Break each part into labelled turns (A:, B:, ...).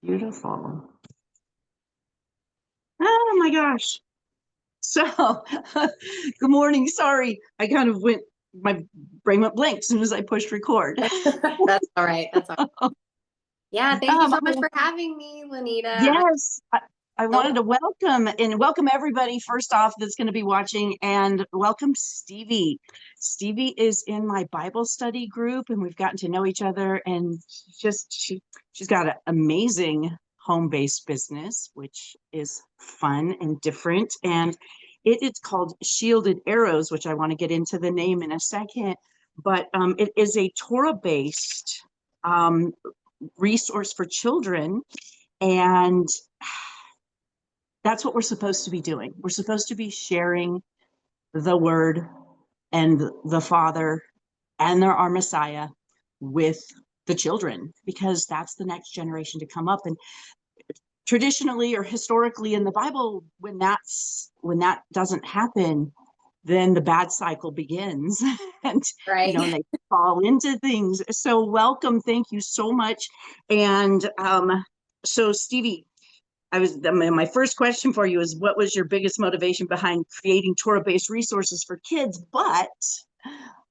A: Beautiful. Oh my gosh. So, good morning. Sorry, I kind of my brain went blank as soon as I pushed record.
B: That's all right. That's all right. Yeah, thank you so much for having me, Lanita.
A: Yes, I wanted to welcome everybody first off that's going to be watching, and welcome Stevie. Stevie is in my Bible study group, and we've gotten to know each other, and she's got an amazing home-based business, which is fun and different, and it's called Shielded Arrows, which I want to get into the name in a second, but it is a Torah-based resource for children, and that's what we're supposed to be doing. We're supposed to be sharing the word and the Father and our Messiah with the children, because that's the next generation to come up. And traditionally or historically in the Bible, when that doesn't happen, then the bad cycle begins. And
B: right.
A: And they fall into things. So welcome, thank you so much. And so Stevie, my first question for you is, what was your biggest motivation behind creating Torah-based resources for kids? But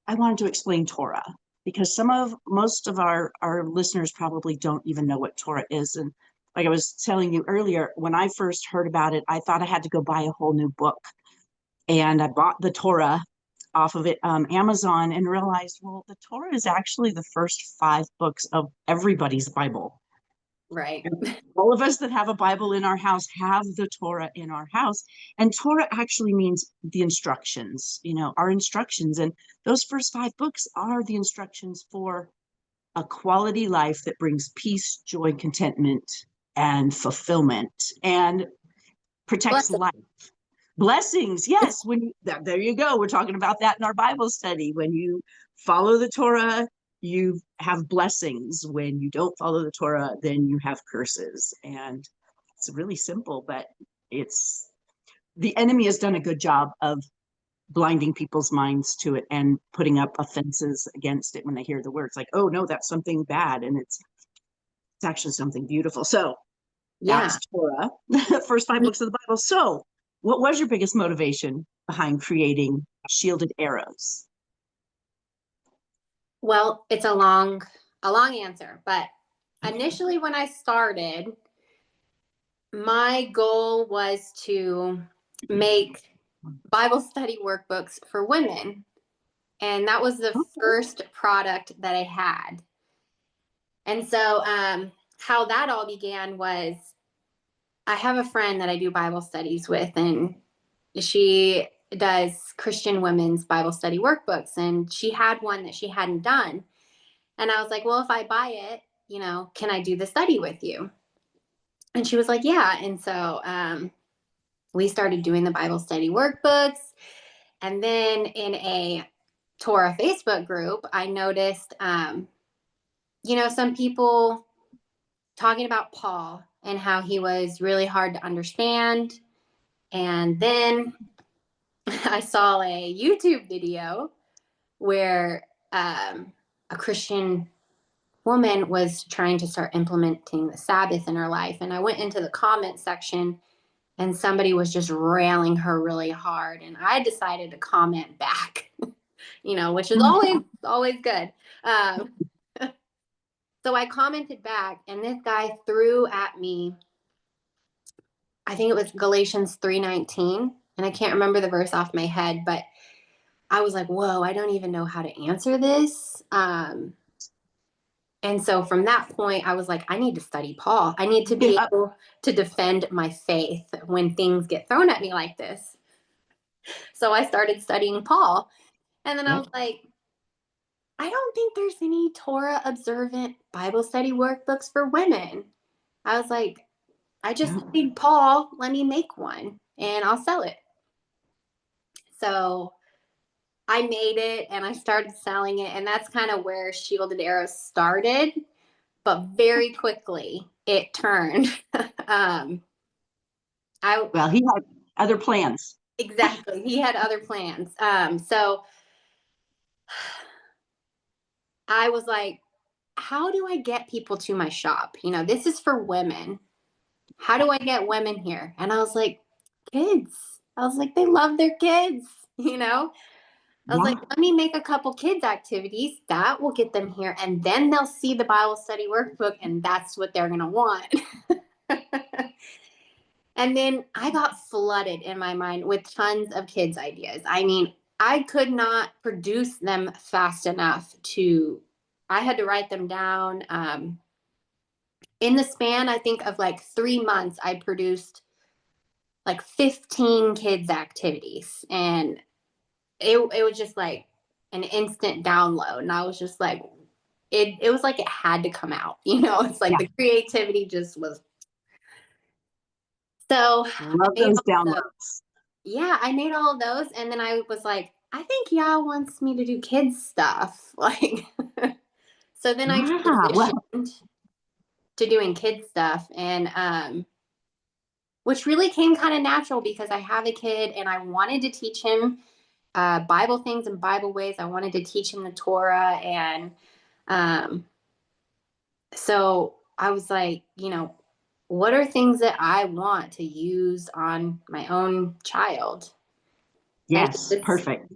A: I wanted to explain Torah, because most of our listeners probably don't even know what Torah is. And like I was telling you earlier, when I first heard about it, I thought I had to go buy a whole new book. And I bought the Torah off of Amazon, and realized, well, the Torah is actually the first 5 books of everybody's Bible.
B: Right.
A: All of us that have a Bible in our house have the Torah in our house. And Torah actually means the instructions, our instructions. And those first 5 books are the instructions for a quality life that brings peace, joy, contentment, and fulfillment, and protects life. Blessings, yes. There you go. We're talking about that in our Bible study. When you follow the Torah, you have blessings. When you don't follow the Torah, then you have curses. And it's really simple, but the enemy has done a good job of blinding people's minds to it and putting up offenses against it when they hear the words, like, oh no, that's something bad, and it's actually something beautiful. So that's Torah, the first 5 books of the Bible. So what was your biggest motivation behind creating Shielded Arrows?
B: Well, it's a long answer, but initially when I started, my goal was to make Bible study workbooks for women. And that was the first product that I had. And so how that all began was, I have a friend that I do Bible studies with, and she does Christian women's Bible study workbooks, and she had one that she hadn't done. And I was like, well, if I buy it, can I do the study with you? And she was like, yeah. And so we started doing the Bible study workbooks. And then in a Torah Facebook group, I noticed, some people talking about Paul and how he was really hard to understand. And then I saw a YouTube video where a Christian woman was trying to start implementing the Sabbath in her life. And I went into the comment section, and somebody was just railing her really hard. And I decided to comment back, which is always good. So I commented back, and this guy threw at me, I think it was Galatians 3:19, and I can't remember the verse off my head, but I was like, whoa, I don't even know how to answer this. And so from that point, I was like, I need to study Paul. I need to be able to defend my faith when things get thrown at me like this. So I started studying Paul. And then I was like, I don't think there's any Torah observant Bible study workbooks for women. I was like, I just studied Paul. Let me make one and I'll sell it. So I made it and I started selling it. And that's kind of where Shielded Arrows started. But very quickly it turned.
A: Well, he had other plans.
B: Exactly. He had other plans. So I was like, how do I get people to my shop? You know, this is for women. How do I get women here? And I was like, kids. I was like, they love their kids, you know? I was
A: Yeah.
B: like, let me make a couple kids activities that will get them here. And then they'll see the Bible study workbook and that's what they're going to want. And then I got flooded in my mind with tons of kids' ideas. I mean, I could not produce them fast enough I had to write them down. In the span, I think, of like 3 months, I produced like 15 kids' activities. And it was just like an instant download. And I was just like, it was like it had to come out. You know, it's like
A: Yeah.
B: the creativity just was. So I
A: Love
B: made
A: those
B: all those.
A: downloads.
B: Yeah, I made all of those. And then I was like, I think Yah wants me to do kids stuff. Like, so then I
A: Yeah. Well,
B: transitioned to doing kids stuff. And, which really came kind of natural because I have a kid and I wanted to teach him Bible things and Bible ways. I wanted to teach him the Torah. And um, so I was like, you know, what are things that I want to use on my own child? And
A: yes, perfect.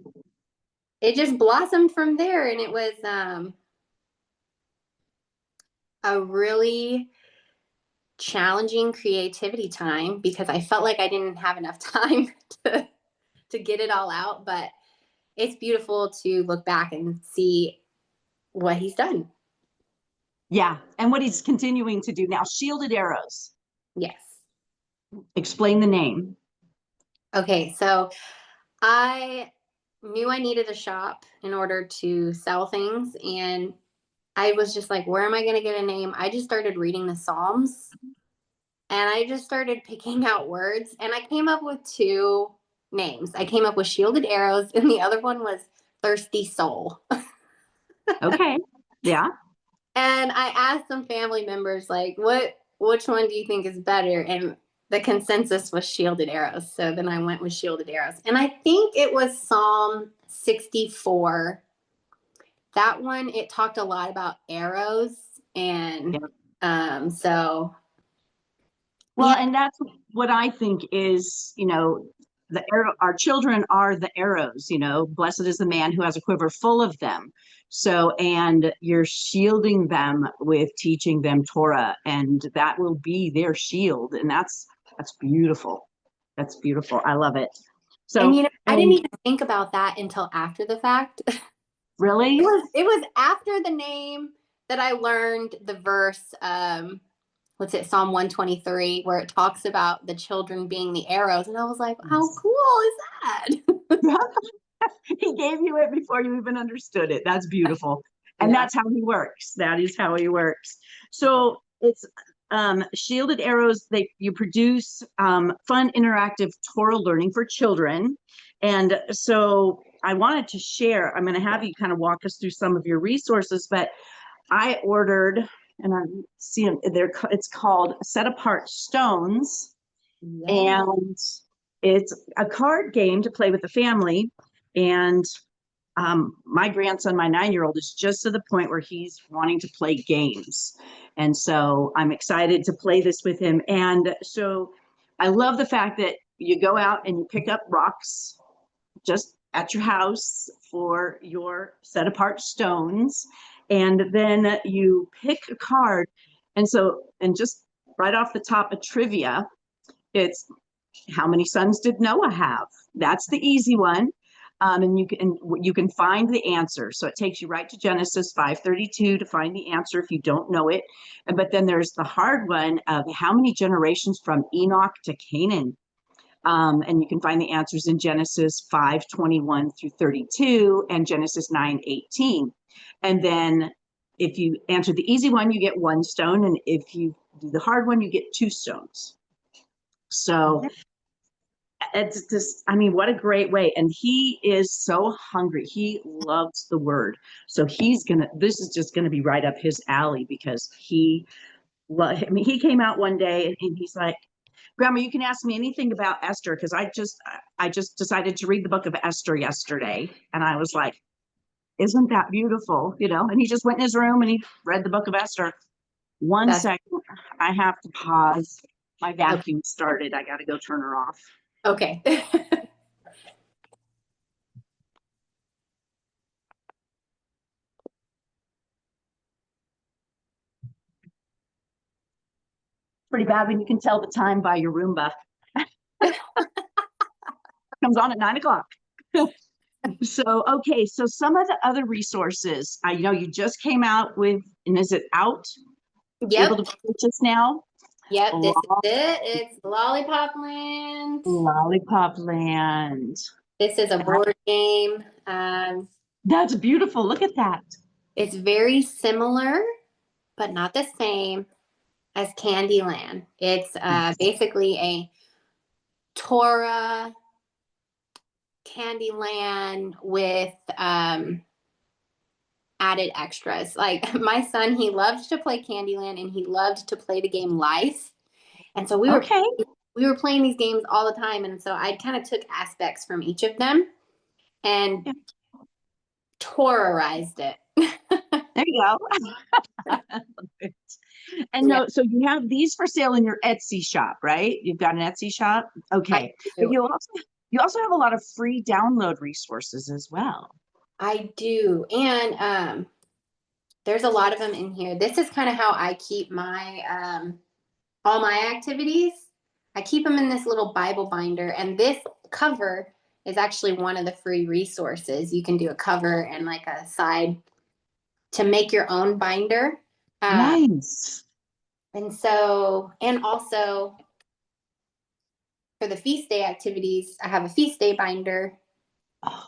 B: it just blossomed from there. And it was a really challenging creativity time because I felt like I didn't have enough time to get it all out. But it's beautiful to look back and see what he's done.
A: Yeah. And what he's continuing to do now, shielded arrows.
B: Yes.
A: Explain the name.
B: Okay. So I knew I needed a shop in order to sell things. And I was just like, where am I going to get a name? I just started reading the Psalms and I just started picking out words. And I came up with two names. I came up with Shielded Arrows, and the other one was Thirsty Soul.
A: Okay. Yeah.
B: And I asked some family members, like, which one do you think is better? And the consensus was Shielded Arrows. So then I went with Shielded Arrows. And I think it was Psalm 64. That one, it talked a lot about arrows. And so.
A: Well,
B: Yeah.
A: and that's what I think is, you know, the arrow, our children are the arrows, you know, blessed is the man who has a quiver full of them. So, and you're shielding them with teaching them Torah, and that will be their shield. And that's beautiful. That's beautiful. I love it.
B: And,
A: So,
B: you know, I didn't
A: and
B: even think about that until after the fact.
A: really,
B: It was after the name that I learned the verse, what's it, Psalm 123, where it talks about the children being the arrows. And I was like, how cool is that?
A: he gave you it before you even understood it. That's beautiful. And
B: Yeah.
A: that's how he works. That is how he works. So it's shielded arrows. You produce fun, interactive Torah learning for children. And so I wanted to share, I'm going to have you kind of walk us through some of your resources, but I ordered, and I'm seeing there, it's called Set Apart Stones.
B: Yeah.
A: And it's a card game to play with the family. And my grandson, my 9-year-old, is just to the point where he's wanting to play games. And so I'm excited to play this with him. And so I love the fact that you go out and you pick up rocks just at your house for your set apart stones. And then you pick a card. And so, and just right off the top of trivia, it's how many sons did Noah have? That's the easy one. And you can find the answer. So it takes you right to Genesis 5:32 to find the answer if you don't know it. But then there's the hard one of how many generations from Enoch to Canaan. And you can find the answers in Genesis 5:21 through 32 and Genesis 9:18. And then if you answer the easy one, you get 1 stone. And if you do the hard one, you get 2 stones. So it's just, I mean, what a great way. And he is so hungry. He loves the word. So this is just gonna be right up his alley because I mean, he came out one day and he's like, Grandma, you can ask me anything about Esther because I just decided to read the book of Esther yesterday. And I was like, Isn't that beautiful? You know, and he just went in his room and he read the book of Esther. One second, I have to pause. My vacuum started. I got to go turn her off.
B: Okay.
A: Pretty bad when you can tell the time by your Roomba. Comes on at 9 o'clock. So, okay. So some of the other resources, I know you just came out with, and is it out?
B: Yep.
A: Able to purchase now?
B: Yep. This is it. It's Lollipop Land.
A: Lollipop Land.
B: This is a board game.
A: That's beautiful. Look at that.
B: It's very similar, but not the same as Candyland. It's basically a Torah Candyland with added extras. Like my son, he loved to play Candyland and he loved to play the game Life. And so we were playing these games all the time. And so I kind of took aspects from each of them and Torahized it.
A: There you go. And no, so you have these for sale in your Etsy shop, right? You've got an Etsy shop. Okay. But you also have a lot of free download resources as well.
B: I do. And there's a lot of them in here. This is kind of how I keep my all my activities. I keep them in this little Bible binder, and this cover is actually one of the free resources. You can do a cover and like a side to make your own binder.
A: Nice.
B: And so, and also for the feast day activities, I have a feast day binder.
A: Oh.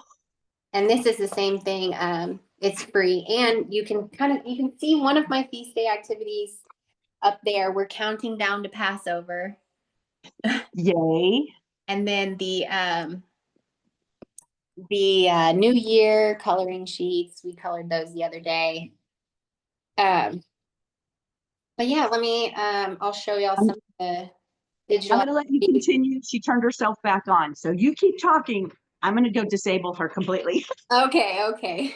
B: And this is the same thing. It's free. And you can see one of my feast day activities up there. We're counting down to Passover.
A: Yay.
B: And then the New Year coloring sheets, we colored those the other day. But yeah, let me, I'll show y'all some of the digital.
A: I'm going to let you continue. She turned herself back on. So you keep talking. I'm going to go disable her completely.
B: Okay.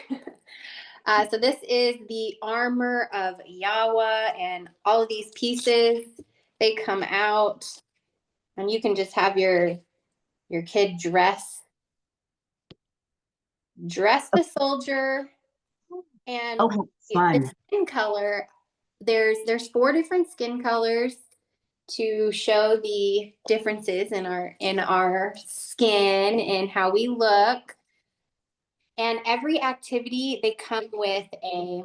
B: So this is the armor of Yahuah, and all of these pieces, they come out, and you can just have your kid dress the soldier. And the skin color, there's 4 different skin colors to show the differences in our skin and how we look. And every activity, they come with a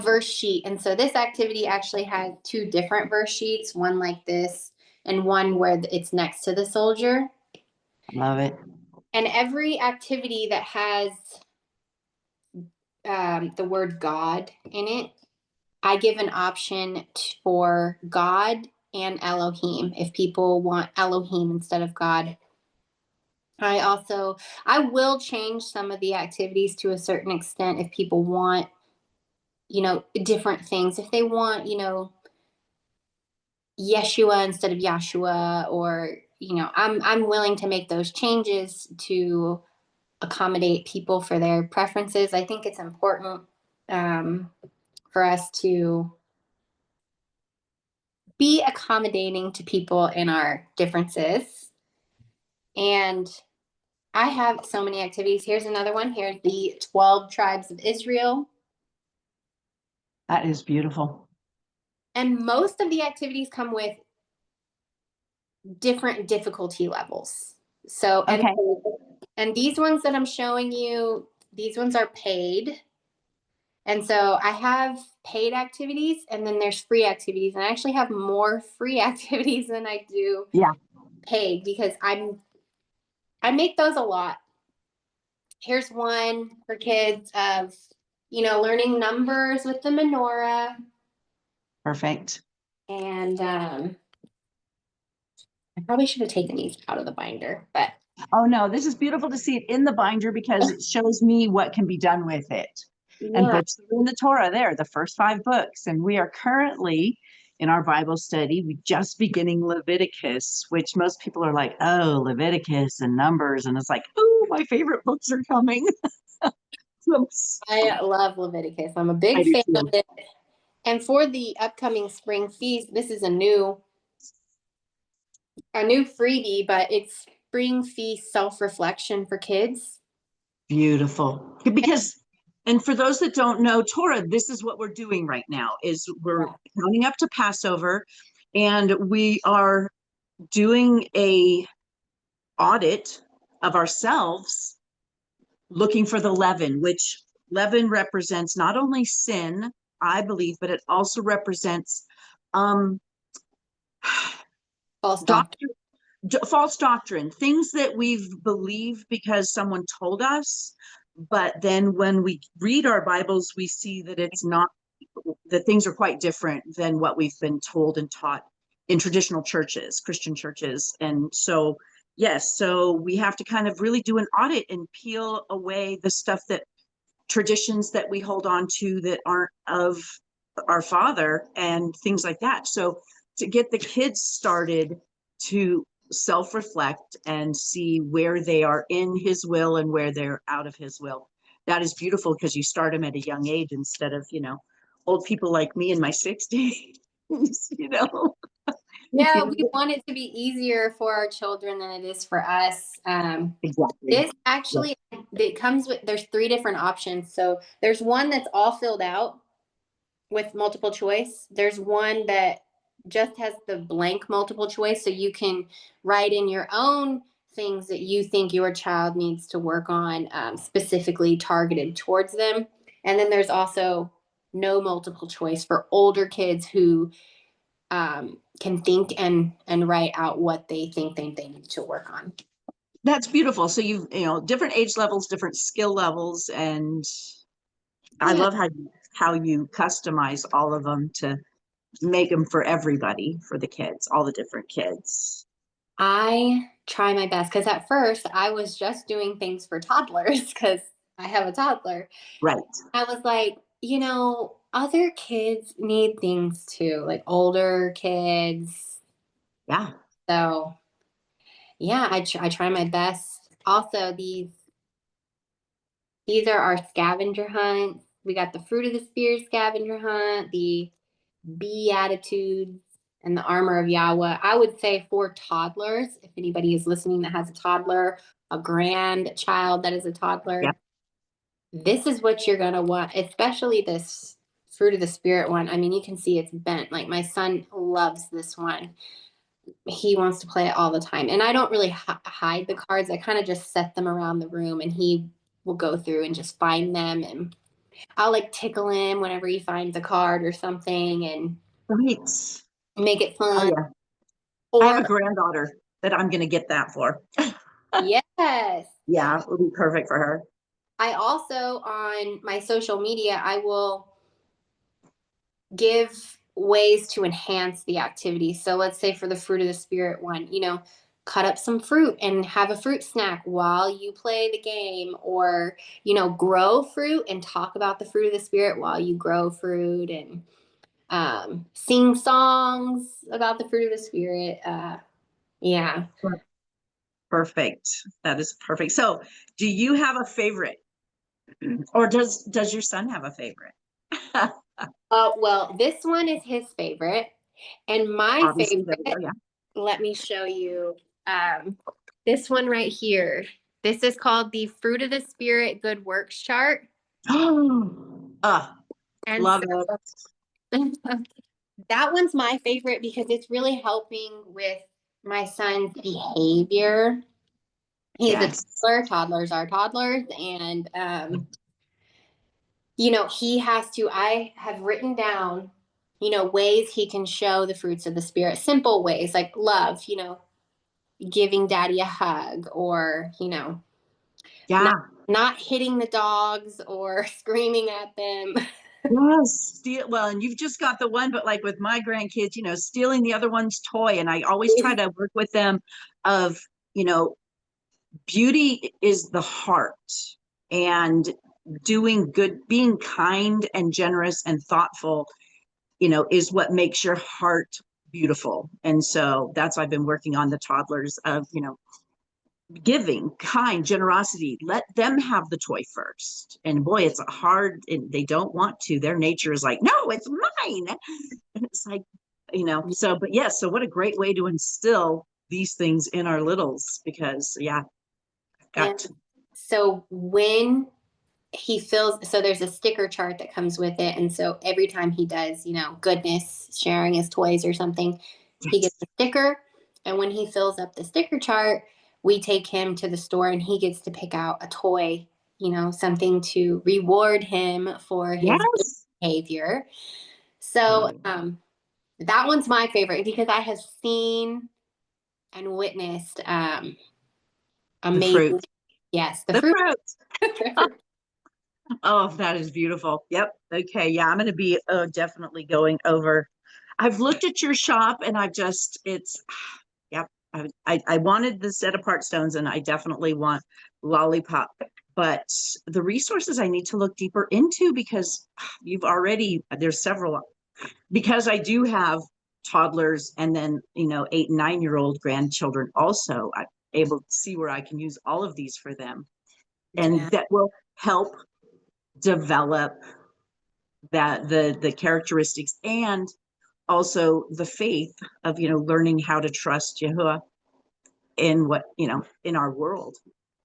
B: verse sheet. And so this activity actually has 2 different verse sheets, one like this and one where it's next to the soldier.
A: Love it.
B: And every activity that has the word God in it, I give an option for God and Elohim if people want Elohim instead of God. I will change some of the activities to a certain extent if people want, different things. If they want, Yeshua instead of Yahshua, or, I'm willing to make those changes to accommodate people for their preferences. I think it's important for us to be accommodating to people in our differences. And I have so many activities. Here's another one. Here's the 12 tribes of Israel.
A: That is beautiful.
B: And most of the activities come with different difficulty levels. So, and these ones that I'm showing you, these ones are paid. And so I have paid activities, and then there's free activities. And I actually have more free activities than I do paid, because I make those a lot. Here's one for kids of, learning numbers with the menorah.
A: Perfect.
B: And I probably should have taken these out of the binder, but.
A: Oh no, this is beautiful to see it in the binder because it shows me what can be done with it. Yeah. And books in the Torah there, the first 5 books. And we are currently in our Bible study, we just beginning Leviticus, which most people are like, oh, Leviticus and Numbers. And it's like, oh, my favorite books are coming.
B: I love Leviticus. I'm a
A: I
B: big
A: do
B: fan of
A: too.
B: it. And for the upcoming spring feast, this is a new freebie, but it's spring feast self-reflection for kids.
A: Beautiful. Because, and for those that don't know Torah, this is what we're doing right now, is we're counting up to Passover, and we are doing a audit of ourselves, looking for the leaven, which leaven represents not only sin, I believe, but it also represents um
B: False doctrine.
A: doctrine, false doctrine, things that we've believed because someone told us, but then when we read our Bibles, we see that it's not, that things are quite different than what we've been told and taught in traditional churches, Christian churches. And so, yes, so we have to kind of really do an audit and peel away the stuff, that traditions that we hold on to that aren't of our Father and things like that. So to get the kids started to self-reflect and see where they are in His will and where they're out of His will, that is beautiful, because you start them at a young age instead of, old people like me in my 60s, you know.
B: Yeah, we want it to be easier for our children than it is for us.
A: Exactly.
B: This actually, it comes with, there's 3 different options. So there's one that's all filled out with multiple choice. There's one that just has the blank multiple choice. So you can write in your own things that you think your child needs to work on, specifically targeted towards them. And then there's also no multiple choice for older kids who can think and write out what they think they need to work on.
A: That's beautiful. So different age levels, different skill levels, and I love how you customize all of them to make them for everybody, for the kids, all the different kids.
B: I try my best, because at first I was just doing things for toddlers because I have a toddler.
A: Right.
B: I was like, other kids need things too, like older kids.
A: Yeah.
B: So yeah, I try my best. Also, these are our scavenger hunts. We got the fruit of the spirit scavenger hunt, the Beatitudes, and the armor of Yahuah. I would say for toddlers, if anybody is listening that has a toddler, a grandchild that is a toddler, this is what you're going to want, especially this fruit of the spirit one. I mean, you can see it's bent. Like, my son loves this one. He wants to play it all the time. And I don't really hide the cards. I kind of just set them around the room, and he will go through and just find them. And I'll like tickle him whenever he finds a card or something and
A: Right.
B: make it
A: Oh
B: fun.
A: yeah. I have a
B: Or
A: granddaughter that I'm going to get that for.
B: yes.
A: Yeah, it would be perfect for her.
B: I also, on my social media, I will give ways to enhance the activity. So let's say for the fruit of the spirit one, cut up some fruit and have a fruit snack while you play the game, or, grow fruit and talk about the fruit of the spirit while you grow fruit, and sing songs about the fruit of the spirit. Yeah.
A: Perfect. That is perfect. So, do you have a favorite, or does your son have a favorite?
B: Well, this one is his favorite, and my
A: Obviously, there we
B: favorite.
A: go. Yeah.
B: Let me show you this one right here. This is called the Fruit of the Spirit Good Works Chart.
A: Oh,
B: And
A: love
B: so
A: it.
B: that one's my favorite because it's really helping with my son's behavior. He's a
A: Yes.
B: toddler. Toddlers are toddlers. And, I have written down, ways he can show the fruits of the Spirit. Simple ways like love, giving daddy a hug, or,
A: Yeah.
B: not hitting the dogs or screaming at them.
A: Yes. Well, and you've just got the one, but like with my grandkids, stealing the other one's toy. And I always try to work with them of, beauty is the heart, and doing good, being kind and generous and thoughtful, is what makes your heart beautiful. And so that's why I've been working on the toddlers of, giving, kind, generosity. Let them have the toy first. And boy, it's hard. And they don't want to. Their nature is like, no, it's mine. And it's like, so, but yes, so what a great way to instill these things in our littles, because yeah,
B: And
A: got to.
B: so when he fills, so there's a sticker chart that comes with it. And so every time he does, goodness, sharing his toys or something, he
A: Yes.
B: gets a sticker. And when he fills up the sticker chart, we take him to the store and he gets to pick out a toy, something to reward him for his good
A: Yes.
B: behavior. So that one's my favorite because I have seen and witnessed
A: The fruit.
B: amazing. Yes, the
A: The
B: fruit.
A: fruit. Oh, that is beautiful. Yep. Okay. Yeah, I'm going to be definitely going over. I've looked at your shop and yep. I wanted the set apart stones and I definitely want lollipop, but the resources I need to look deeper into, because there's several, because I do have toddlers and then, 8 and 9-year-old grandchildren also. I'm able to see where I can use all of these for them.
B: Yeah.
A: And that will help develop the characteristics, and also the faith of learning how to trust Yahuah in in our world,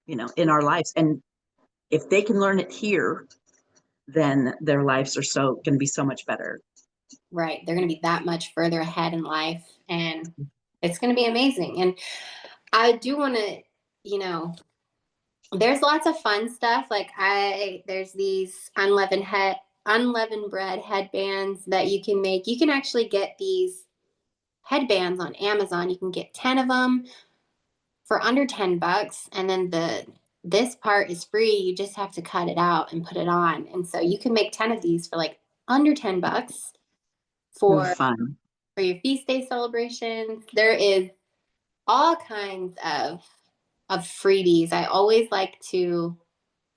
A: in our lives. And if they can learn it here, then their lives are so going to be so much better.
B: Right. They're going to be that much further ahead in life and it's going to be amazing. And I do want to, there's lots of fun stuff. Like there's these unleavened bread headbands that you can make. You can actually get these headbands on Amazon. You can get 10 of them for under $10. And then this part is free. You just have to cut it out and put it on. And so you can make 10 of these for like under $10
A: So
B: for
A: fun.
B: your feast day celebrations. There is all kinds of freebies. I always like to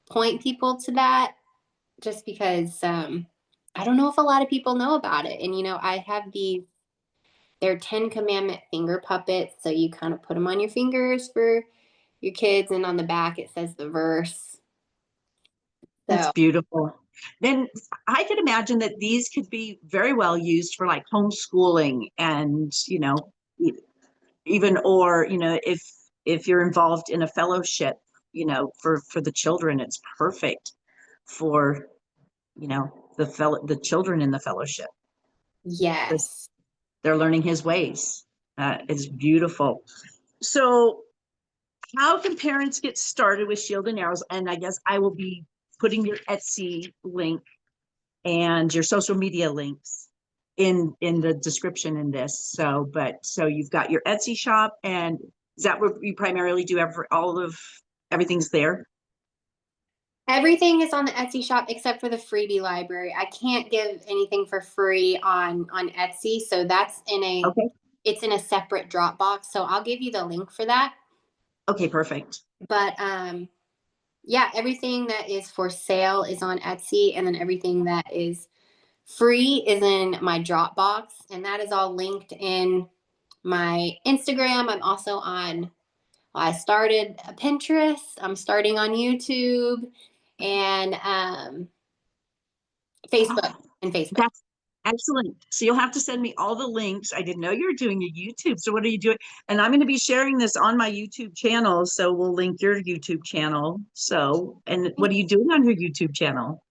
B: point people to that just because I don't know if a lot of people know about it. And I have they're 10 commandment finger puppets. So you kind of put them on your fingers for your kids, and on the back it says the verse.
A: That's
B: So
A: beautiful. Then I could imagine that these could be very well used for like homeschooling, and even, or if you're involved in a fellowship, for the children, it's perfect for the children in the fellowship.
B: yes.
A: They're learning his ways. It's beautiful. So how can parents get started with shield and arrows? And I guess I will be putting your Etsy link and your social media links in the description in this. So you've got your Etsy shop, and is that what you primarily do? Everything's there?
B: Everything is on the Etsy shop except for the freebie library. I can't give anything for free on Etsy, so that's
A: Okay.
B: it's in a separate Dropbox. So I'll give you the link for that.
A: Okay, perfect.
B: But yeah, everything that is for sale is on Etsy, and then everything that is free is in my Dropbox, and that is all linked in my Instagram. I'm also on. I started a Pinterest. I'm starting on YouTube and Facebook
A: Oh,
B: and Facebook.
A: that's excellent. So you'll have to send me all the links. I didn't know you were doing a YouTube. So what are you doing? And I'm going to be sharing this on my YouTube channel. So we'll link your YouTube channel. So, and what are you doing on your YouTube channel?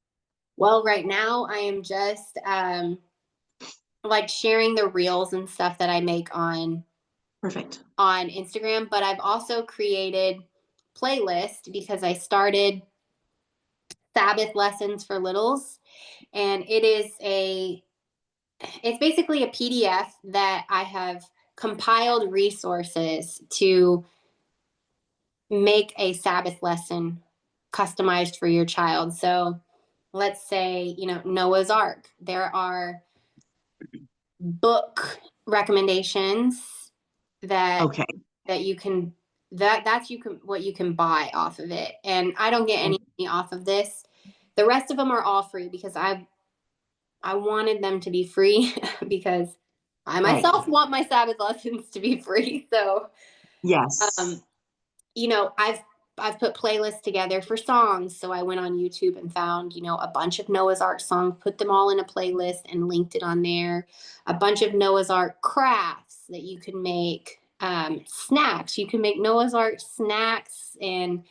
B: Well, right now I am just like sharing the reels and stuff that I make
A: Perfect.
B: on Instagram, but I've also created playlists because I started Sabbath lessons for littles, and it's basically a PDF that I have compiled resources to make a Sabbath lesson customized for your child. So let's say, Noah's Ark. There are book recommendations that
A: Okay.
B: that you can that's you can what you can buy off of it. And I don't get any money off of this. The rest of them are all free because I wanted them to be free because I
A: Right.
B: myself want my Sabbath lessons to be free. So
A: Yes.
B: I've put playlists together for songs. So I went on YouTube and found, a bunch of Noah's Ark songs, put them all in a playlist and linked it on there. A bunch of Noah's Ark crafts that you can make, snacks. You can make Noah's Ark snacks, and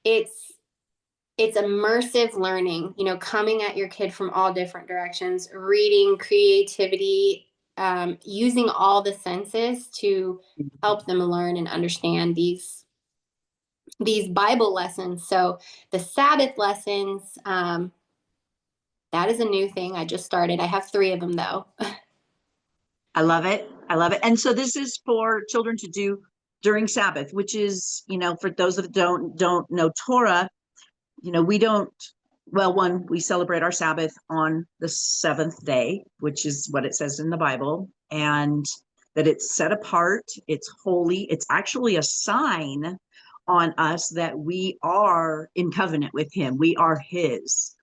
B: it's it's immersive learning, coming at your kid from all different directions, reading, creativity, using all the senses to help them learn and understand these Bible lessons. So the Sabbath lessons, that is a new thing I just started. I have 3 of them though.
A: I love it. I love it. And so this is for children to do during Sabbath, which is, for those that don't know Torah, we don't, well, one, we celebrate our Sabbath on the 7th day, which is what it says in the Bible, and that it's set apart, it's holy. It's actually a sign on us that we are in covenant with him. We are his,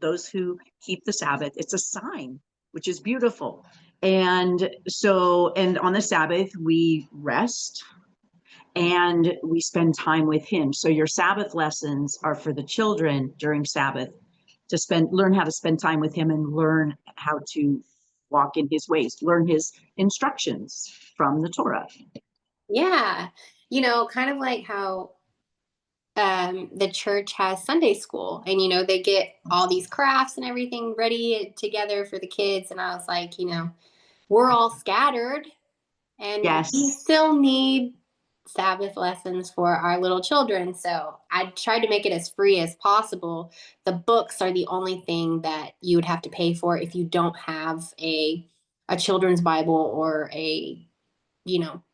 A: those who keep the Sabbath. It's a sign, which is beautiful. And so, and on the Sabbath, we rest and we spend time with him. So your Sabbath lessons are for the children during Sabbath to learn how to spend time with him and learn how to walk in his ways, learn his instructions from the Torah.
B: Yeah. Kind of like how the church has Sunday school, and they get all these crafts and everything ready together for the kids. And I was like, we're all scattered, and
A: Yes.
B: we still need Sabbath lessons for our little children. So I tried to make it as free as possible. The books are the only thing that you would have to pay for if you don't have a children's Bible or a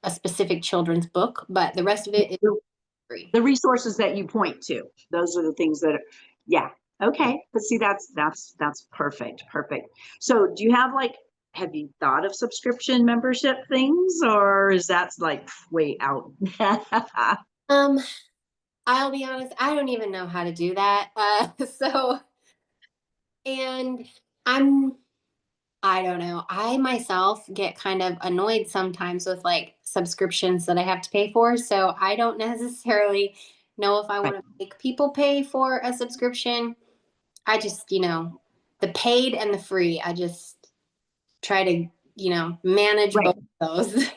B: specific children's book, but the rest of it is free.
A: The resources that you point to, those are the things that are, yeah. Okay. But see, that's perfect. So do you have you thought of subscription membership things, or is that like way out?
B: I'll be honest, I don't even know how to do that. And I don't know. I myself get kind of annoyed sometimes with like subscriptions that I have to pay for. So I don't necessarily know if I want to make people pay for a subscription. I just, the paid and the free, I just try to, manage both of those.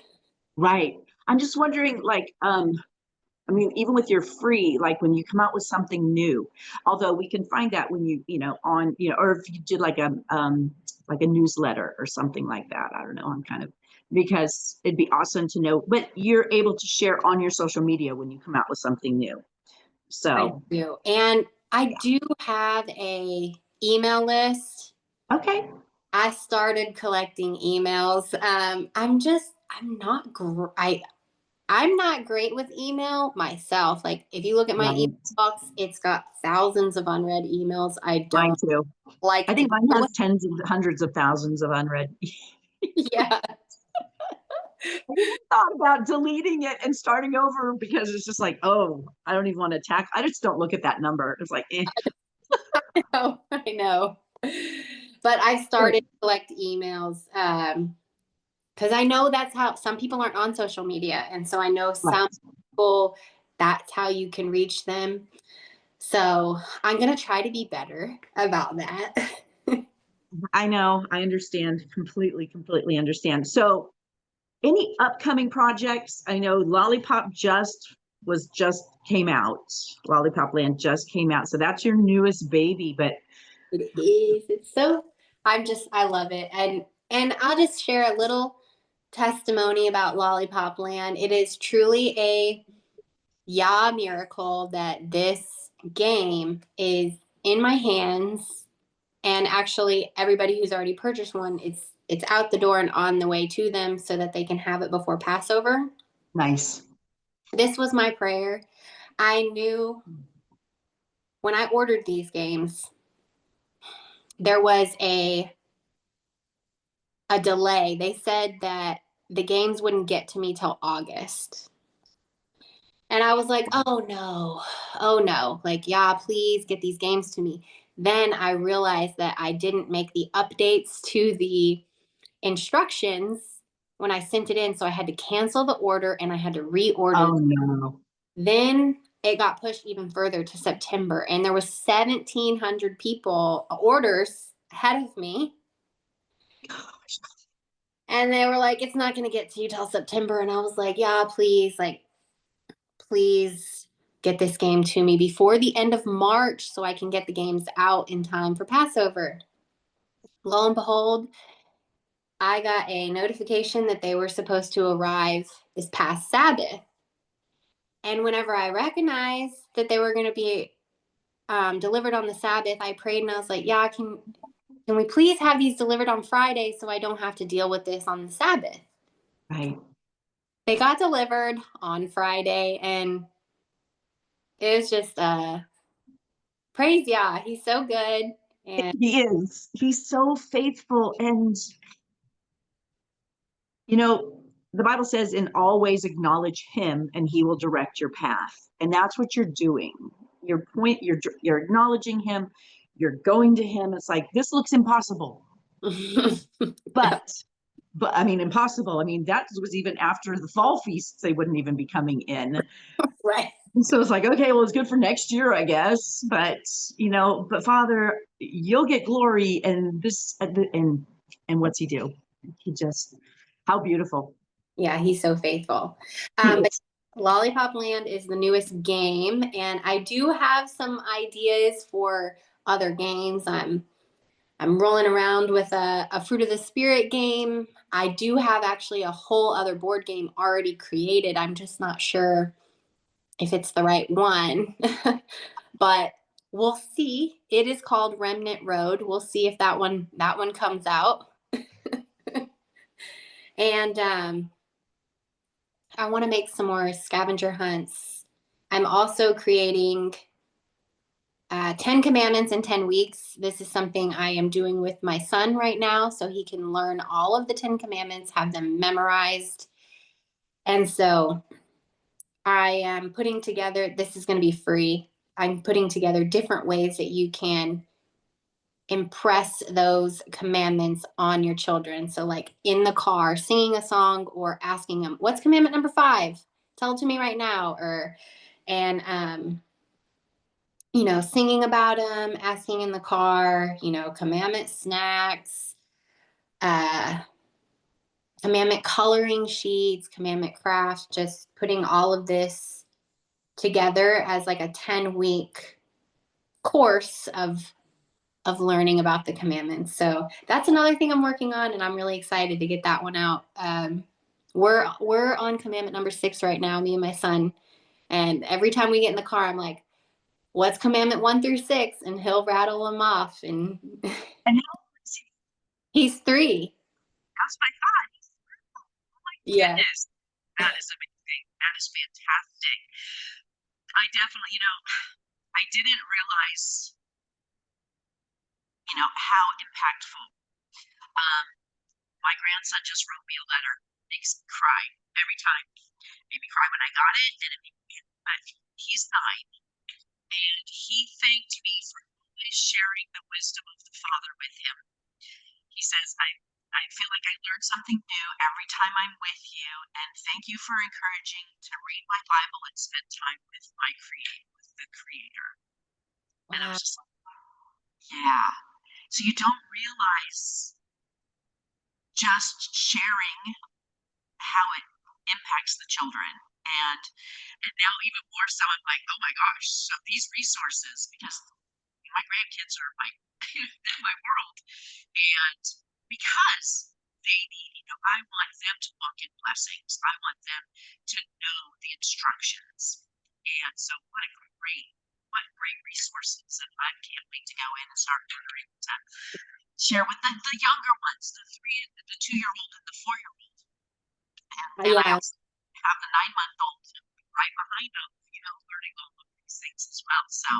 A: Right. I'm just wondering, even with your free, like when you come out with something new, although we can find that when or if you did like a newsletter or something like that. I don't know. Because it'd be awesome to know, but you're able to share on your social media when you come out with something new. So
B: I do. And I do have a email list.
A: Okay.
B: I started collecting emails. I'm not great with email myself. Like if you look at my email box, it's got thousands of unread emails. I don't
A: too.
B: like.
A: I think mine has tens of hundreds of thousands of unread.
B: Yeah.
A: I even thought about deleting it and starting over because it's just like, oh, I don't even want to attack. I just don't look at that number. It's like, eh.
B: I know. But I started to collect emails because I know that's how some people aren't on social media. And so I know some people, that's how you can reach them. So I'm going to try to be better about that.
A: I know. I understand. Completely understand. So any upcoming projects? I know Lollipop just came out. Lollipop Land just came out. So that's your newest baby, but
B: it is. I love it. And I'll just share a little testimony about Lollipop Land. It is truly a Yah miracle that this game is in my hands. And actually everybody who's already purchased one, it's out the door and on the way to them so that they can have it before Passover.
A: Nice.
B: This was my prayer. I knew when I ordered these games, there was a delay. They said that the games wouldn't get to me till August. And I was like, oh no, like, yeah, please get these games to me. Then I realized that I didn't make the updates to the instructions when I sent it in. So I had to cancel the order and I had to reorder.
A: Oh no.
B: Then it got pushed even further to September, and there was 1,700 people orders ahead of me. And they were like, it's not going to get to you till September. And I was like, yeah, please, like, please get this game to me before the end of March so I can get the games out in time for Passover. Lo and behold, I got a notification that they were supposed to arrive this past Sabbath. And whenever I recognized that they were going to be delivered on the Sabbath, I prayed and I was like, yeah, can we please have these delivered on Friday so I don't have to deal with this on the Sabbath?
A: Right.
B: They got delivered on Friday, and it was just praise Yah. He's so good. And
A: He is. He's so faithful. And, you know, the Bible says, in all ways acknowledge him and he will direct your path. And that's what you're doing. You're acknowledging him. You're going to him. It's like, this looks impossible. But I mean, impossible. I mean, that was even after the fall feasts, they wouldn't even be coming in.
B: right.
A: So it's like, okay, well, it's good for next year, I guess. But, but Father, you'll get glory. And this, and what's he do? He just, how beautiful.
B: Yeah, he's so faithful.
A: He
B: But
A: is.
B: Lollipop Land is the newest game, and I do have some ideas for other games. I'm rolling around with a Fruit of the Spirit game. I do have actually a whole other board game already created. I'm just not sure if it's the right one, but we'll see. It is called Remnant Road. We'll see if that one comes out. And I want to make some more scavenger hunts. I'm also creating 10 commandments in 10 weeks. This is something I am doing with my son right now so he can learn all of the 10 commandments, have them memorized. And so I am putting together, this is going to be free. I'm putting together different ways that you can impress those commandments on your children. So, like in the car, singing a song or asking them, what's commandment number 5? Tell it to me right now. And singing about them, asking in the car, commandment snacks, commandment coloring sheets, commandment craft, just putting all of this together as like a 10-week course of learning about the commandments. So that's another thing I'm working on, and I'm really excited to get that one out. We're on commandment number 6 right now, me and my son. And every time we get in the car, I'm like, what's commandment 1 through 6? And he'll rattle them off. And
A: And how is he?
B: he's 3.
A: That's my thought. Oh my
B: Yeah.
A: goodness. That is amazing. That is fantastic. I definitely, I didn't realize, how impactful. My grandson just wrote me a letter. Makes me cry every time. Made me cry when I got it, and but he's 9, and he thanked me for always sharing the wisdom of the Father with him. He says, I feel like I learned something new every time I'm with you, and thank you for encouraging to read my Bible and spend time with with the Creator. And I was just like, yeah. So you don't realize just sharing how it impacts the children. And now even more so, I'm like, oh my gosh, so these resources, because my grandkids are in my world, and because they need, I want them to walk in blessings. I want them to know the instructions. And so what great resources. And I can't wait to go in and start ordering to share with the younger ones, the 2-year-old and the 4-year-old. And then I
B: Yeah.
A: also have the 9-month-old right behind them, learning all of these things as well. So,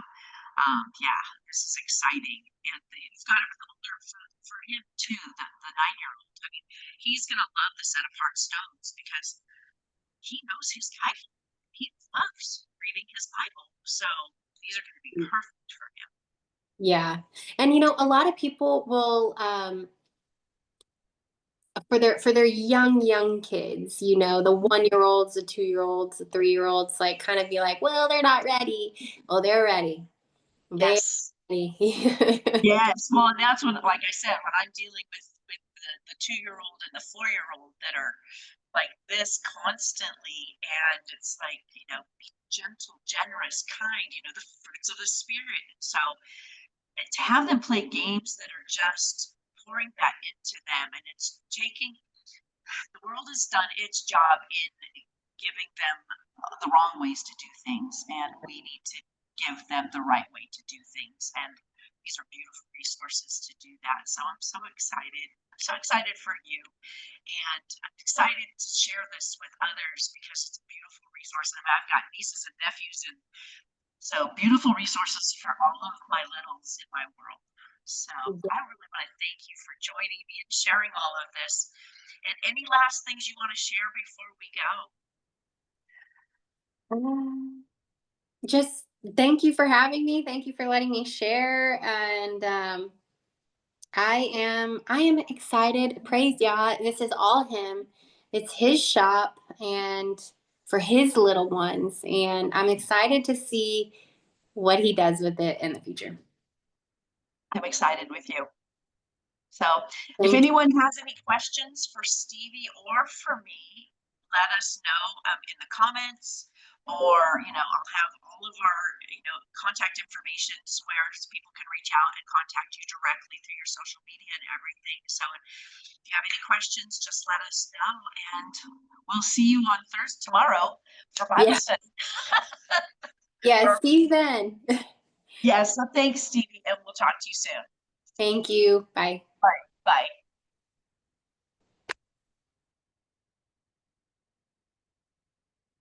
A: yeah, this is exciting. And you've got to learn for him too, the 9-year-old. I mean, he's going to love the set apart stones because he knows his Bible. He loves reading his Bible. So these are going to be perfect for him.
B: Yeah. And, a lot of people will, for their young kids, you know, the 1-year-olds, the 2-year-olds, the 3-year-olds, like kind of be like, well, they're not ready. Well, they're ready. They're
A: Yes.
B: ready.
A: Yes. Well, and that's when, like I said, when I'm dealing with the 2-year-old and the 4-year-old that are like this constantly, and it's like, be gentle, generous, kind, the fruits of the spirit. And so to have them play games that are just pouring that into them, and it's taking, the world has done its job in giving them the wrong ways to do things, and we need to give them the right way to do things. And these are beautiful resources to do that. So I'm so excited. I'm so excited for you. And I'm excited to share this with others because it's a beautiful resource. And I've got nieces and nephews, and so beautiful resources for all of my littles in my world. So I really want to thank you for joining me and sharing all of this. And any last things you want to share before we go?
B: Just thank you for having me. Thank you for letting me share. And I am excited. Praise Yah. This is all him. It's his shop and for his little ones. And I'm excited to see what he does with it in the future.
A: I'm excited with you. So if anyone has any questions for Stevie or for me, let us know in the comments, or, I'll have all of our, contact information where people can reach out and contact you directly through your social media and everything. So if you have any questions, just let us know, and we'll see you on tomorrow for Bible study.
B: Yeah, see you then.
A: Yes, so thanks, Stevie, and we'll talk to you soon.
B: Thank you. Bye.
A: Bye. Bye.